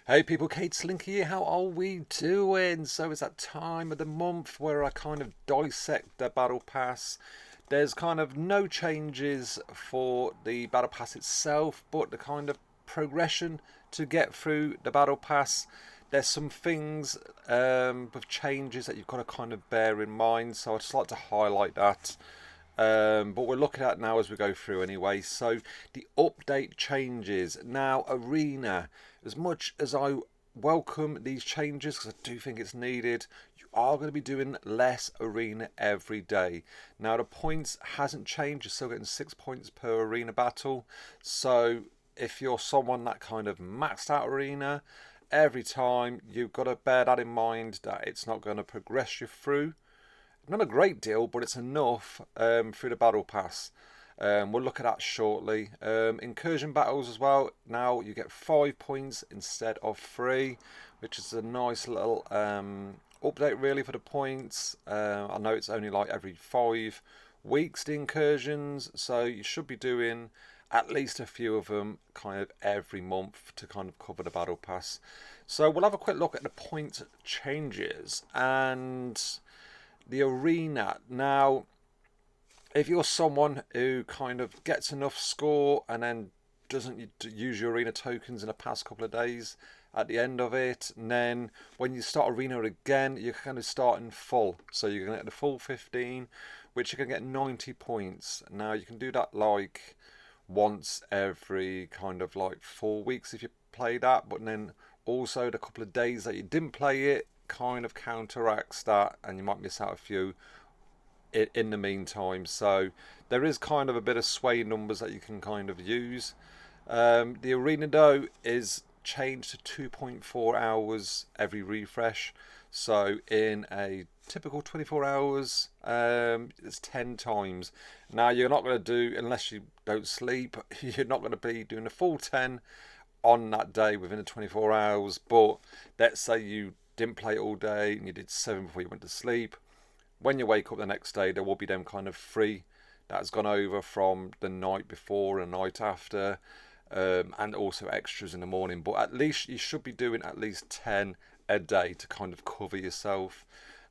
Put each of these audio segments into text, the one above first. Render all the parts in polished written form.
Hey people, Kate Slinky here. How are we doing? So it's that time of the month where I kind of dissect the Battle Pass. There's kind of no changes for the Battle Pass itself, but the kind of progression to get through the Battle Pass. There's some things with changes that you've got to kind of bear in mind, so I'd just like to highlight that. But we're looking at now as we go through anyway. So the update changes. Now Arena, as much as I welcome these changes because I do think it's needed, you are going to be doing less Arena every day. Now the points hasn't changed. You're still getting 6 points per Arena battle. So if you're someone that kind of maxed out Arena every time, you've got to bear that in mind that it's not going to progress you through. Not a great deal, but it's enough through the battle pass. We'll look at that shortly. Incursion battles as well. Now you get 5 points instead of 3, which is a nice little update really for the points. I know it's only like every 5 weeks the incursions, so you should be doing at least a few of them kind of every month to kind of cover the battle pass. So we'll have a quick look at the point changes and the arena. Now, if you're someone who kind of gets enough score and then doesn't use your arena tokens in the past couple of days at the end of it, and then when you start arena again, you're kind of starting full. So you're going to get the full 15, which you can get 90 points. Now, you can do that like once every kind of like 4 weeks if you play that, but then also the couple of days that you didn't play it kind of counteracts that, and you might miss out a few in the meantime. So there is kind of a bit of sway numbers that you can kind of use. The arena though is changed to 2.4 hours every refresh. So in a typical 24 hours, it's 10 times. Now you're not going to do, unless you don't sleep, you're not going to be doing a full 10 on that day within the 24 hours. But let's say you didn't play it all day and you did 7 before you went to sleep. When you wake up the next day, there will be them kind of 3 that has gone over from the night before and night after, and also extras in the morning. But at least you should be doing at least 10 a day to kind of cover yourself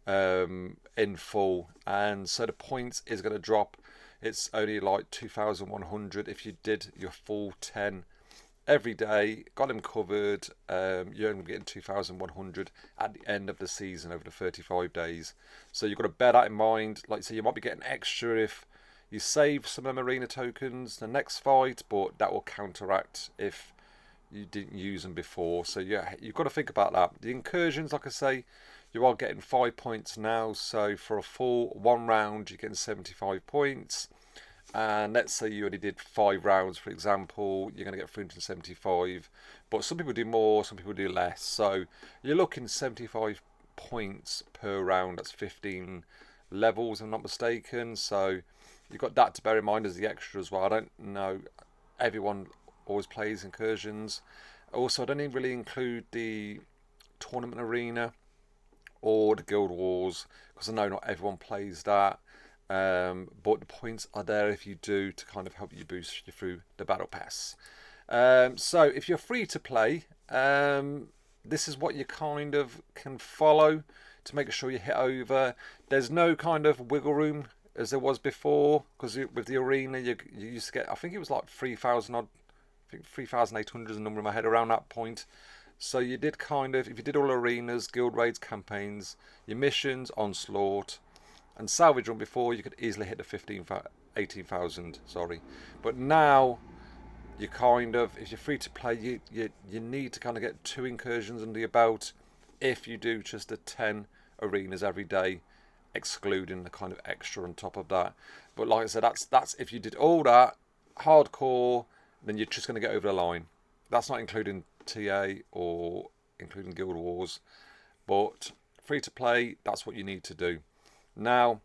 in full. And so the points is going to drop. It's only like 2,100 if you did your full 10 every day, got him covered. You're only getting 2,100 at the end of the season over the 35 days. So you've got to bear that in mind. Like I say, you might be getting extra if you save some of them arena tokens the next fight, but that will counteract if you didn't use them before. So yeah, you've got to think about that. The incursions, like I say, you are getting 5 points now. So for a full 1 round, you're getting 75 points. And let's say you only did 5 rounds, for example, you're going to get 375. But some people do more, some people do less. So you're looking 75 points per round. That's 15 levels, if I'm not mistaken. So you've got that to bear in mind as the extra as well. I don't know, everyone always plays incursions. Also, I don't even really include the tournament arena or the guild wars because I know not everyone plays that. But the points are there if you do to kind of help you boost you through the battle pass. So if you're free to play, this is what you kind of can follow to make sure you hit over. There's no kind of wiggle room as there was before, because with the arena you used to get, I think it was like 3,000 odd, I think 3,800 is the number in my head around that point. So you did kind of, if you did all arenas, guild raids, campaigns, your missions, onslaught, and salvage run before, you could easily hit the 18,000, sorry. But now, you kind of, if you're free to play, you need to kind of get 2 incursions under your belt if you do just the 10 arenas every day, excluding the kind of extra on top of that. But like I said, that's if you did all that hardcore, then you're just going to get over the line. That's not including TA or including Guild Wars. But free to play, that's what you need to do. Now,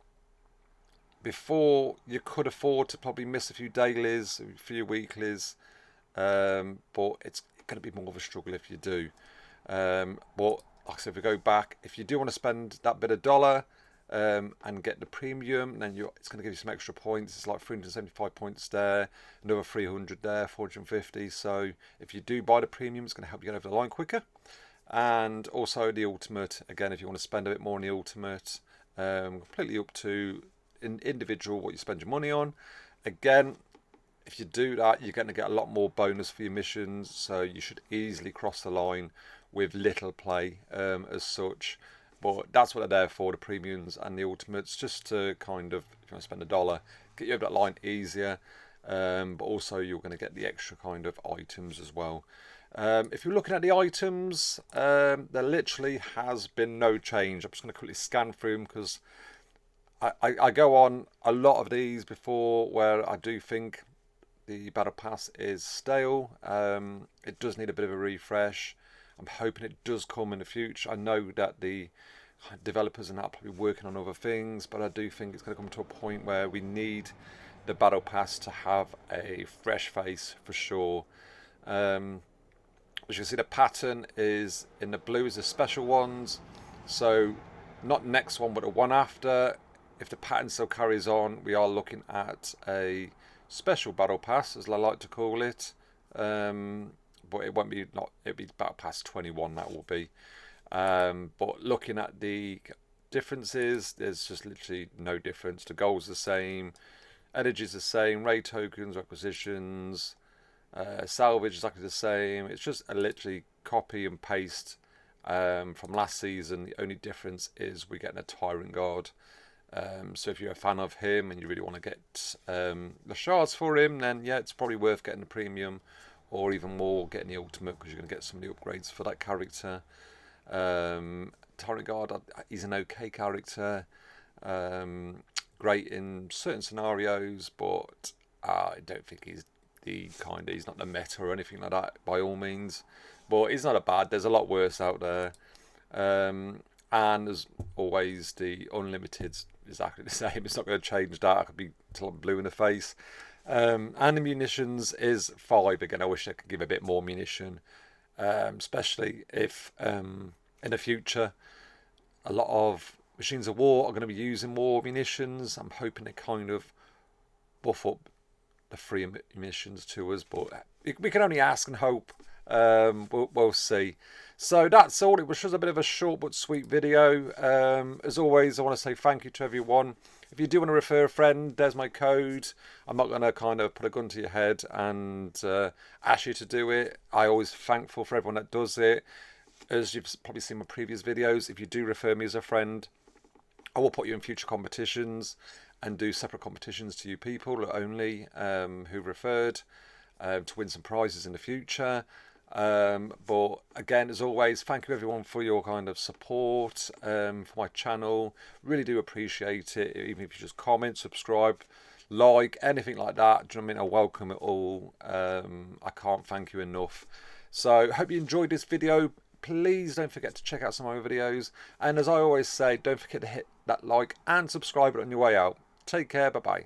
before you could afford to probably miss a few dailies, a few weeklies, but it's going to be more of a struggle if you do. But like I said, if we go back, if you do want to spend that bit of dollar, and get the premium, and then it's going to give you some extra points. It's like 375 points there, another 300 there, 450. So if you do buy the premium, it's going to help you get over the line quicker. And also the ultimate, again, if you want to spend a bit more on the ultimate, completely up to individual what you spend your money on. Again, if you do that, you're going to get a lot more bonus for your missions, so you should easily cross the line with little play as such. But that's what they're there for, the premiums and the ultimates, just to kind of, if you want to spend $1, get you over that line easier. But also you're going to get the extra kind of items as well. If you're looking at the items, there literally has been no change. I'm just going to quickly scan through them because I go on a lot of these before where I do think the Battle Pass is stale. It does need a bit of a refresh. I'm hoping it does come in the future. I know that the developers are now probably working on other things, but I do think it's going to come to a point where we need the Battle Pass to have a fresh face for sure. As you can see, the pattern is in the blue is the special ones, so not next one but the one after. If the pattern still carries on, we are looking at a special Battle Pass, as I like to call it. But it won't be, it'll be Battle Pass 21, that will be. But looking at the differences, there's just literally no difference. The goal's the same, energy's the same, raid tokens, requisitions, salvage exactly the same. It's just a literally copy and paste from last season. The only difference is we're getting a Tyrant guard. So if you're a fan of him and you really want to get the shards for him, then yeah, it's probably worth getting the premium, or even more getting the ultimate, because you're going to get some of the upgrades for that character. Tyrant guard, he's an okay character, great in certain scenarios, but I don't think he's he's not the meta or anything like that by all means, but he's not a bad. There's a lot worse out there. And as always, the unlimited's exactly the same. It's not going to change that. I could be till I'm blue in the face. And the munitions is 5. Again, I wish I could give a bit more munition, especially if in the future a lot of machines of war are going to be using more munitions. I'm hoping they kind of buff up the free munitions to us, but we can only ask and hope. We'll see. So that's all. It was just a bit of a short but sweet video. As always, I want to say thank you to everyone. If you do want to refer a friend, there's my code. I'm not going to kind of put a gun to your head and ask you to do it. I'm always thankful for everyone that does it. As you've probably seen my previous videos, if you do refer me as a friend, I will put you in future competitions and do separate competitions to you people only who referred to win some prizes in the future. But again, as always, thank you everyone for your kind of support for my channel. Really do appreciate it. Even if you just comment, subscribe, like, anything like that, do you know what I mean? I welcome it all. I can't thank you enough. So hope you enjoyed this video. Please don't forget to check out some of my videos, and as I always say, don't forget to hit that like and subscribe button on your way out. Take care. Bye bye.